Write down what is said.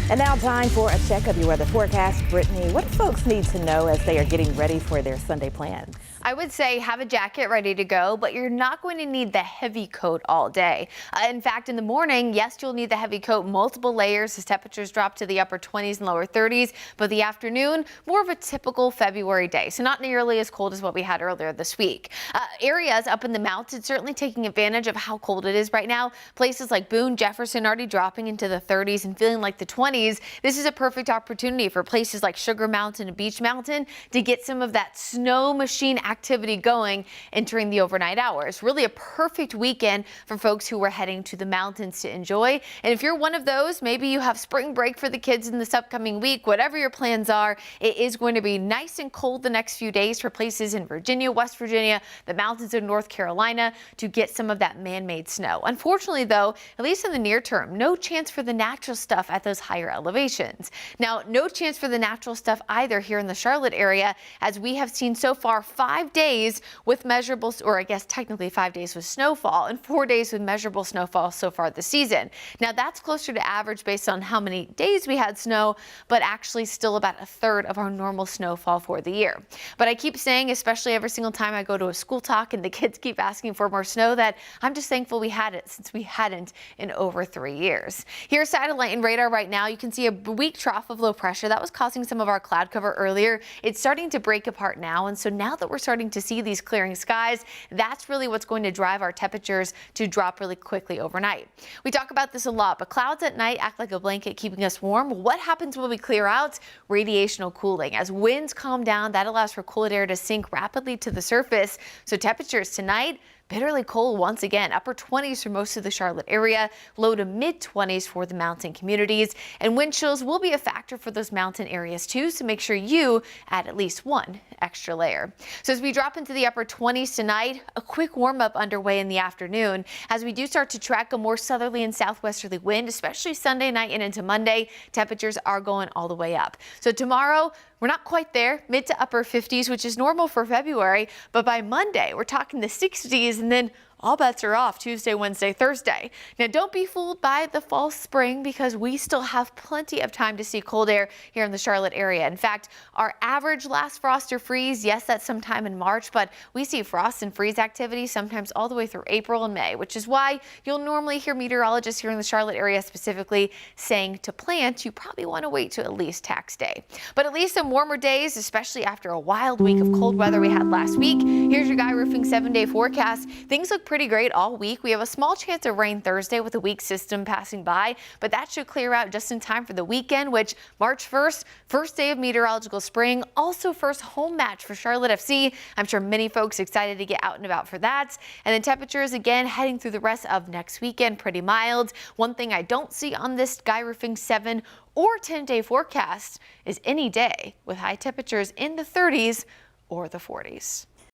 And now time for a check of your weather forecast. Brittany, what do folks need to know as they are getting ready for their Sunday plans? I would say have a jacket ready to go, but you're not going to need the heavy coat all day. In fact, in the morning, yes, you'll need the heavy coat, multiple layers as temperatures drop to the upper 20s and lower 30s. But the afternoon, more of a typical February day, so not nearly as cold as what we had earlier this week. Areas up in the mountains certainly taking advantage of how cold it is right now. Places like Boone, Jefferson already dropping into the 30s and feeling like the 20s. This is a perfect opportunity for places like Sugar Mountain and Beach Mountain to get some of that snow machine activity going entering the overnight hours. Really a perfect weekend for folks who were heading to the mountains to enjoy. And if you're one of those, maybe you have spring break for the kids in this upcoming week, whatever your plans are, it is going to be nice and cold the next few days for places in Virginia, West Virginia, the mountains of North Carolina to get some of that man-made snow. Unfortunately, though, at least in the near term, no chance for the natural stuff at those higher elevations. Now, no chance for the natural stuff either here in the Charlotte area, as we have seen so far 5 days with measurable, or I guess technically 5 days with snowfall and 4 days with measurable snowfall so far this season. Now that's closer to average based on how many days we had snow, but actually still about a third of our normal snowfall for the year. But I keep saying, especially every single time I go to a school talk and the kids keep asking for more snow, that I'm just thankful we had it since we hadn't in over 3 years. Here's satellite and radar right now. You can see a weak trough of low pressure that was causing some of our cloud cover earlier. It's starting to break apart now, and so now that we're starting to see these clearing skies, that's really what's going to drive our temperatures to drop really quickly overnight. We talk about this a lot, but clouds at night act like a blanket keeping us warm. What happens when we clear out? Radiational cooling. As winds calm down, that allows for cool air to sink rapidly to the surface. So temperatures tonight, bitterly cold once again, upper 20s for most of the Charlotte area, low to mid 20s for the mountain communities, and wind chills will be a factor for those mountain areas too, so make sure you add at least one extra layer. So as we drop into the upper 20s tonight, a quick warm up underway in the afternoon as we do start to track a more southerly and southwesterly wind, especially Sunday night and into Monday. Temperatures are going all the way up. So tomorrow, we're not quite there, mid to upper 50s, which is normal for February, but by Monday, we're talking the 60s, and then all bets are off Tuesday, Wednesday, Thursday. Now, don't be fooled by the false spring because we still have plenty of time to see cold air here in the Charlotte area. In fact, our average last frost or freeze, yes, that's sometime in March, but we see frost and freeze activity sometimes all the way through April and May, which is why you'll normally hear meteorologists here in the Charlotte area specifically saying to plant, you probably want to wait to at least tax day. But at least some warmer days, especially after a wild week of cold weather we had last week. Here's your Guy Roofing 7-day forecast. Things look pretty great all week. We have a small chance of rain Thursday with a weak system passing by, but that should clear out just in time for the weekend, which March 1st, first day of meteorological spring, also first home match for Charlotte FC. I'm sure many folks excited to get out and about for that. And then temperatures again heading through the rest of next weekend, pretty mild. One thing I don't see on this Guy Roofing 7 or 10-day forecast is any day with high temperatures in the 30s or the 40s.